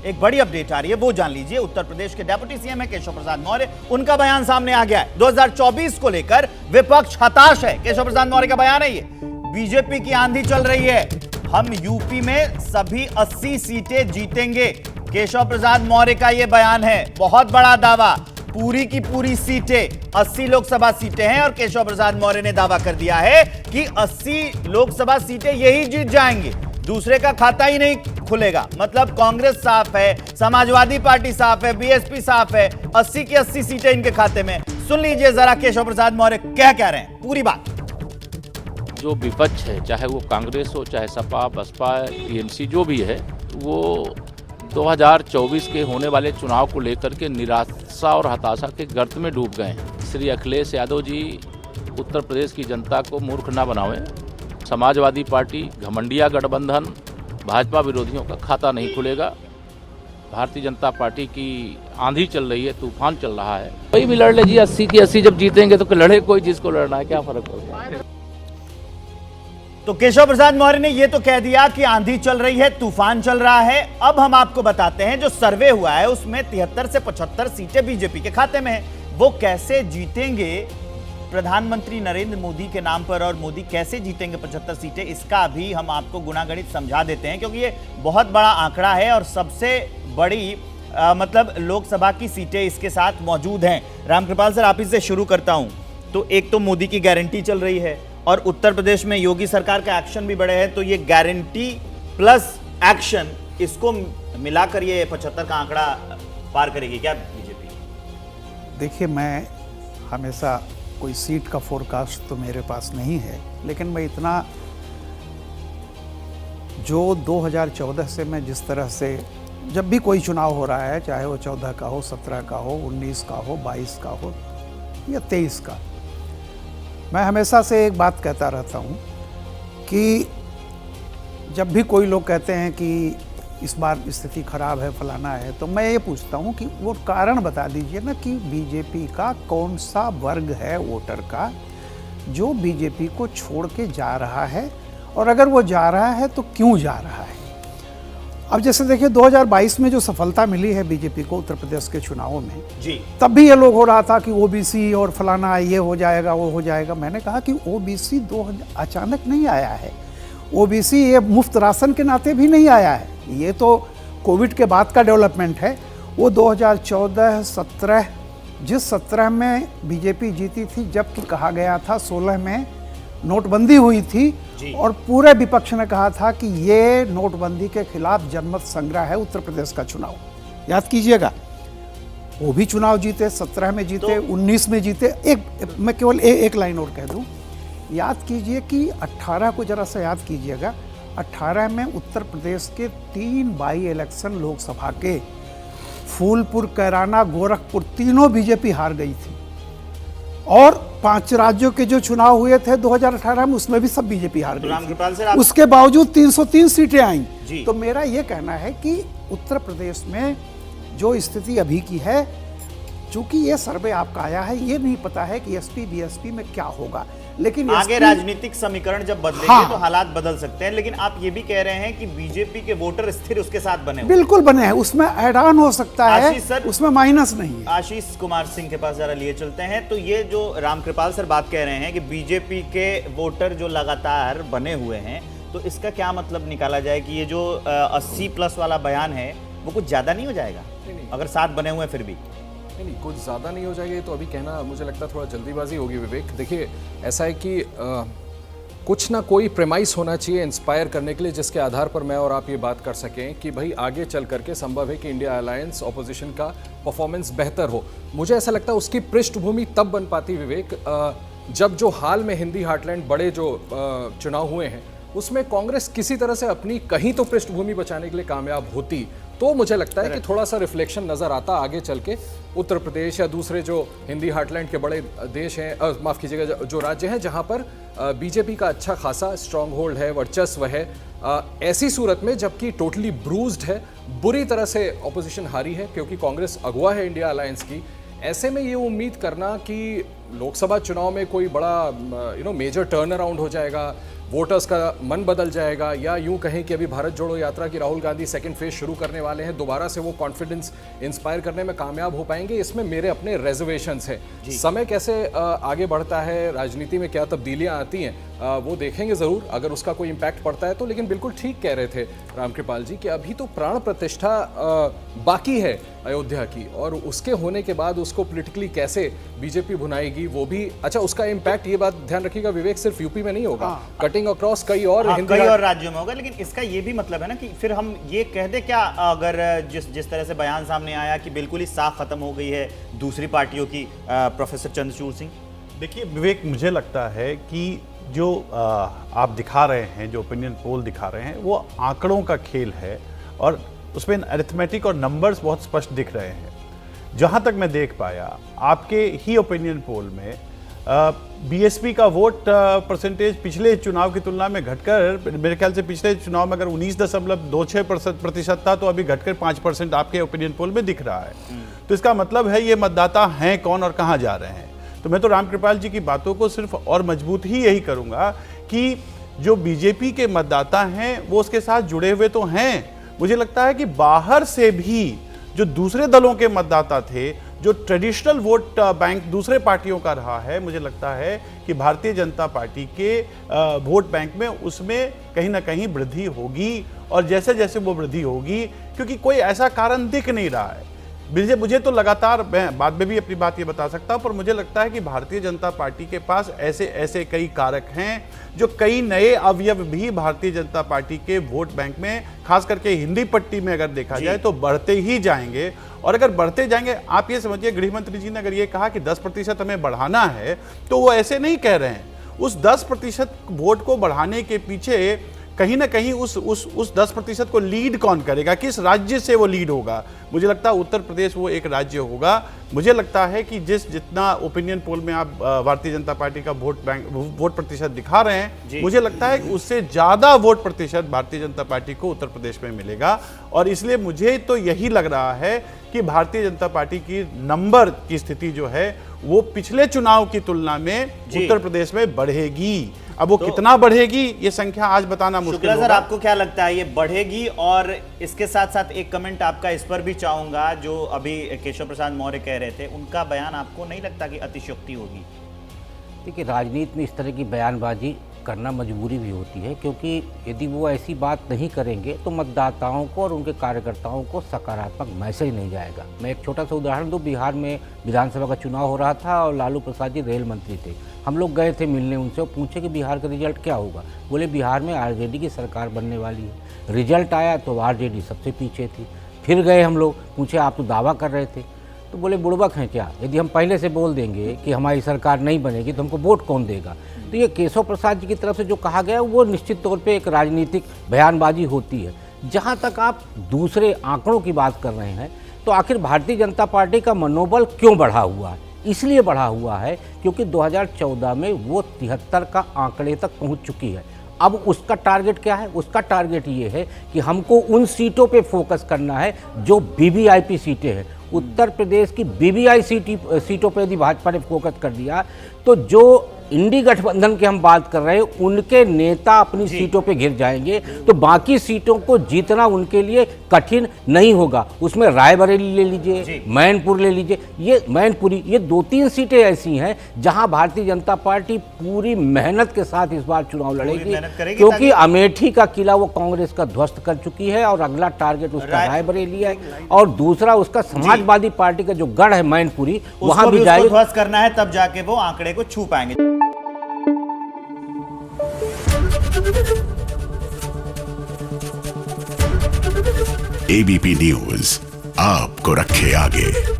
एक बड़ी अपडेट आ रही है, वो जान लीजिए। उत्तर प्रदेश के डेप्यूटी सीएम है केशव प्रसाद मौर्य, उनका बयान सामने आ गया है। 2024 को लेकर विपक्ष हताश है, केशव प्रसाद मौर्य का बयान है ये। बीजेपी की आंधी चल रही है, हम यूपी में सभी 80 सीटें जीतेंगे, केशव प्रसाद मौर्य का यह बयान है। बहुत बड़ा दावा, पूरी की पूरी सीटें 80 लोकसभा सीटें हैं और केशव प्रसाद मौर्य ने दावा कर दिया है कि 80 लोकसभा सीटें यही जीत जाएंगे, दूसरे का खाता ही नहीं खुलेगा। मतलब कांग्रेस साफ है, समाजवादी पार्टी साफ है, बीएसपी साफ है, 80 की 80 सीटें इनके खाते में। सुन लीजिए जरा केशव प्रसाद मौर्य क्या कह रहे हैं, पूरी बात। जो विपक्ष है, चाहे वो कांग्रेस हो, चाहे सपा, बसपा, टीएमसी जो भी है, वो 2024 के होने वाले चुनाव को लेकर के निराशा और हताशा के गर्त में डूब गए हैं। श्री अखिलेश यादव जी उत्तर प्रदेश की जनता को मूर्ख ना बनावें। समाजवादी पार्टी, घमंडिया गठबंधन, भाजपा विरोधियों का खाता नहीं खुलेगा। भारतीय जनता पार्टी की आंधी चल रही है, तूफान चल रहा है। कोई भी लड़ ले जी, 80 की 80 जब जीतेंगे तो लड़े कोई, जिसको लड़ना है, क्या फर्क पड़ता है। तो केशव प्रसाद मौर्य ने यह तो कह दिया कि आंधी चल रही है, तूफान चल रहा है। अब हम आपको बताते हैं, जो सर्वे हुआ है उसमें 73 से 75 सीटें बीजेपी के खाते में है। वो कैसे जीतेंगे प्रधानमंत्री नरेंद्र मोदी के नाम पर, और मोदी कैसे जीतेंगे 75 सीटें, इसका भी हम आपको गुणागणित समझा देते हैं, क्योंकि ये बहुत बड़ा आंकड़ा है और सबसे बड़ी मतलब लोकसभा की सीटें इसके साथ मौजूद हैं। रामकृपाल सर, आप इससे शुरू करता हूं। तो एक तो मोदी की गारंटी चल रही है और उत्तर प्रदेश में योगी सरकार का एक्शन भी बड़े हैं, तो ये गारंटी प्लस एक्शन, इसको मिलाकर ये 75 का आंकड़ा पार करेगी क्या बीजेपी? देखिए, मैं हमेशा कोई सीट का फोरकास्ट तो मेरे पास नहीं है, लेकिन मैं इतना, जो 2014 से मैं जिस तरह से, जब भी कोई चुनाव हो रहा है, चाहे वो 14 का हो, 17 का हो, 19 का हो, 22 का हो या 23 का, मैं हमेशा से एक बात कहता रहता हूँ कि जब भी कोई लोग कहते हैं कि इस बार स्थिति खराब है, फलाना है, तो मैं ये पूछता हूँ कि वो कारण बता दीजिए ना कि बीजेपी का कौन सा वर्ग है वोटर का जो बीजेपी को छोड़ के जा रहा है, और अगर वो जा रहा है तो क्यों जा रहा है। अब जैसे देखिए 2022 में जो सफलता मिली है बीजेपी को उत्तर प्रदेश के चुनावों में जी, तब भी ये लोग हो रहा था कि ओबीसी और फलाना ये हो जाएगा, वो हो जाएगा। मैंने कहा कि ओबीसी अचानक नहीं आया है, ओबीसी ये मुफ्त राशन के नाते भी नहीं आया है, ये तो कोविड के बाद का डेवलपमेंट है। वो 2014-17 जिस 17 में बीजेपी जीती थी, जबकि कहा गया था 16 में नोटबंदी हुई थी और पूरे विपक्ष ने कहा था कि ये नोटबंदी के खिलाफ जनमत संग्रह है उत्तर प्रदेश का चुनाव। याद कीजिएगा, वो भी चुनाव जीते, 17 में जीते, 19 में जीते। मैं केवल एक लाइन और कह दूं, याद कीजिए कि 18 को जरा सा याद कीजिएगा, 18 में उत्तर प्रदेश के 3 बाई इलेक्शन लोकसभा के, फूलपुर, कैराना, गोरखपुर, तीनों बीजेपी हार गई थी। और 5 राज्यों के जो चुनाव हुए थे 2018 में, उसमें भी सब बीजेपी हार गई थी। उसके बावजूद 303 सीटें आई। तो मेरा ये कहना है कि उत्तर प्रदेश में जो स्थिति अभी की है, चूंकि ये सर्वे आपका आया है, ये नहीं पता है कि एसपी बीएसपी में क्या होगा, लेकिन आगे राजनीतिक समीकरण जब बदलेंगे तो हालात बदल सकते हैं। लेकिन आप ये भी कह रहे हैं कि बीजेपी के वोटर स्थिर उसके साथ बने हुए, बिल्कुल बने हैं, उसमें ऐड ऑन हो सकता है, उसमें माइनस नहीं है। आशीष कुमार सिंह के पास जरा लिए चलते हैं। तो ये जो रामकृपाल सर बात कह रहे हैं कि बीजेपी के वोटर जो लगातार बने हुए हैं, तो इसका क्या मतलब निकाला जाए कि ये जो 80 प्लस वाला बयान है वो कुछ ज्यादा नहीं हो जाएगा? अगर साथ बने हुए फिर भी नहीं, कुछ ज़्यादा नहीं हो जाएगा, तो अभी कहना मुझे लगता है थोड़ा जल्दीबाजी होगी विवेक। देखिए, ऐसा है कि कुछ ना कोई प्रेमाइस होना चाहिए इंस्पायर करने के लिए, जिसके आधार पर मैं और आप ये बात कर सकें कि भाई आगे चल करके संभव है कि इंडिया अलायंस ऑपोजिशन का परफॉर्मेंस बेहतर हो। मुझे ऐसा लगता है उसकी पृष्ठभूमि तब बन पाती विवेक, जब जो हाल में हिंदी हार्टलैंड बड़े जो चुनाव हुए हैं, उसमें कांग्रेस किसी तरह से अपनी कहीं तो पृष्ठभूमि बचाने के लिए कामयाब होती, तो मुझे लगता है कि थोड़ा सा रिफ्लेक्शन नजर आता आगे चल के उत्तर प्रदेश या दूसरे जो हिंदी हार्टलैंड के बड़े देश हैं, माफ़ कीजिएगा, जो राज्य हैं जहां पर बीजेपी का अच्छा खासा स्ट्रॉन्ग होल्ड है, वर्चस्व है। ऐसी सूरत में जबकि टोटली ब्रूज्ड है, बुरी तरह से ऑपोजिशन हारी है क्योंकि कांग्रेस अगुवा है इंडिया अलायंस की, ऐसे में ये उम्मीद करना कि लोकसभा चुनाव में कोई बड़ा मेजर टर्न अराउंड हो जाएगा, वोटर्स का मन बदल जाएगा, या यूं कहें कि अभी भारत जोड़ो यात्रा की राहुल गांधी सेकंड फेज शुरू करने वाले हैं, दोबारा से वो कॉन्फिडेंस इंस्पायर करने में कामयाब हो पाएंगे, इसमें मेरे अपने रेजर्वेशंस हैं। समय कैसे आगे बढ़ता है, राजनीति में क्या तब्दीलियां आती हैं, वो देखेंगे ज़रूर, अगर उसका कोई इम्पैक्ट पड़ता है तो। लेकिन बिल्कुल ठीक कह रहे थे रामकृपाल जी कि अभी तो प्राण प्रतिष्ठा बाकी है अयोध्या की, और उसके होने के बाद उसको पॉलिटिकली कैसे बीजेपी भुनाएगी वो भी। अच्छा, उसका इम्पैक्ट, ये बात ध्यान रखिएगा विवेक, सिर्फ यूपी में नहीं होगा, कटिंग अक्रॉस कई और राज्यों में होगा। लेकिन इसका ये भी मतलब है ना कि फिर हम ये कह दे क्या, अगर जिस तरह से बयान सामने आया कि बिल्कुल ही साख खत्म हो गई है दूसरी पार्टियों की, प्रोफेसर चंद्रचूड़ सिंह। देखिए विवेक, मुझे लगता है कि जो आप दिखा रहे हैं, जो ओपिनियन पोल दिखा रहे हैं, वो आंकड़ों का खेल है और उसमें अरिथमेटिक और नंबर्स बहुत स्पष्ट दिख रहे हैं। जहां तक मैं देख पाया आपके ही ओपिनियन पोल में बीएसपी का वोट परसेंटेज पिछले चुनाव की तुलना में घटकर, मेरे ख्याल से पिछले चुनाव में अगर 19.26% था तो अभी घटकर 5% आपके ओपिनियन पोल में दिख रहा है। तो इसका मतलब है ये मतदाता हैं कौन और कहां जा रहे हैं। तो मैं तो रामकृपाल जी की बातों को सिर्फ और मजबूत ही यही करूंगा कि जो बीजेपी के मतदाता हैं वो उसके साथ जुड़े हुए तो हैं। मुझे लगता है कि बाहर से भी जो दूसरे दलों के मतदाता थे, जो ट्रेडिशनल वोट बैंक दूसरे पार्टियों का रहा है, मुझे लगता है कि भारतीय जनता पार्टी के वोट बैंक में उसमें कहीं ना कहीं वृद्धि होगी। और जैसे जैसे वो वृद्धि होगी, क्योंकि कोई ऐसा कारण दिख नहीं रहा है, मुझे तो लगातार, मैं बाद में भी अपनी बात ये बता सकता हूं, पर मुझे लगता है कि भारतीय जनता पार्टी के पास ऐसे कई कारक हैं जो कई नए अवयव भी भारतीय जनता पार्टी के वोट बैंक में, खास करके हिंदी पट्टी में अगर देखा जाए तो बढ़ते ही जाएंगे। और अगर बढ़ते जाएंगे, आप ये समझिए, गृह मंत्री जी ने अगर ये कहा कि 10% हमें बढ़ाना है, तो वो ऐसे नहीं कह रहे हैं। उस 10% वोट को बढ़ाने के पीछे कहीं ना कहीं उस 10% को लीड कौन करेगा, किस राज्य से वो लीड होगा। मुझे लगता है उत्तर प्रदेश वो एक राज्य होगा। मुझे लगता है कि जितना ओपिनियन पोल में आप भारतीय जनता पार्टी का वोट प्रतिशत दिखा रहे हैं, मुझे लगता है कि उससे ज़्यादा वोट प्रतिशत भारतीय जनता पार्टी को उत्तर प्रदेश में मिलेगा। और इसलिए मुझे तो यही लग रहा है कि भारतीय जनता पार्टी की नंबर की स्थिति जो है वो पिछले चुनाव की तुलना में उत्तर प्रदेश में बढ़ेगी। अब वो कितना बढ़ेगी ये संख्या आज बताना मुश्किल होगा। सर, आपको क्या लगता है ये बढ़ेगी? और इसके साथ साथ एक कमेंट आपका इस पर भी चाहूंगा, जो अभी केशव प्रसाद मौर्य कह रहे थे, उनका बयान आपको नहीं लगता कि अतिशयोक्ति होगी? देखिए, राजनीति में इस तरह की बयानबाजी करना मजबूरी भी होती है, क्योंकि यदि वो ऐसी बात नहीं करेंगे तो मतदाताओं को और उनके कार्यकर्ताओं को सकारात्मक मैसेज नहीं जाएगा। मैं एक छोटा सा उदाहरण दूं, बिहार में विधानसभा का चुनाव हो रहा था और लालू प्रसाद जी रेल मंत्री थे। हम लोग गए थे मिलने उनसे और पूछे कि बिहार का रिजल्ट क्या होगा। बोले बिहार में आरजेडी की सरकार बनने वाली है। रिजल्ट आया तो आरजेडी सबसे पीछे थी। फिर गए हम लोग, पूछे आप तो दावा कर रहे थे, तो बोले बुड़बक हैं क्या, यदि हम पहले से बोल देंगे कि हमारी सरकार नहीं बनेगी तो हमको वोट कौन देगा। तो ये केशव प्रसाद जी की तरफ से जो कहा गया वो निश्चित तौर पे एक राजनीतिक बयानबाजी होती है। जहाँ तक आप दूसरे आंकड़ों की बात कर रहे हैं, तो आखिर भारतीय जनता पार्टी का मनोबल क्यों बढ़ा हुआ है? इसलिए बढ़ा हुआ है क्योंकि 2014 में वो 73 का आंकड़े तक पहुँच चुकी है। अब उसका टारगेट क्या है? उसका टारगेट ये है कि हमको उन सीटों पे फोकस करना है जो वीवीआईपी सीटें हैं। उत्तर प्रदेश की वीवीआई सीटों पे यदि भाजपा ने फोकस कर दिया तो जो इंडी गठबंधन की हम बात कर रहे हैं उनके नेता अपनी सीटों पे घिर जाएंगे, तो बाकी सीटों को जीतना उनके लिए कठिन नहीं होगा। उसमें रायबरेली ले लीजिए, मैनपुर ले लीजिए, ये मैनपुरी, ये 2-3 सीटें ऐसी हैं जहां भारतीय जनता पार्टी पूरी मेहनत के साथ इस बार चुनाव लड़ेगी, क्योंकि अमेठी का किला वो कांग्रेस का ध्वस्त कर चुकी है और अगला टारगेट उसका रायबरेली है, और दूसरा उसका समाजवादी पार्टी का जो गढ़ है मैनपुरी, वहां भी जाएगी। ध्वस्त करना है, तब जाके वो आंकड़े को छू पाएंगे। एबीपी न्यूज आपको रखे आगे।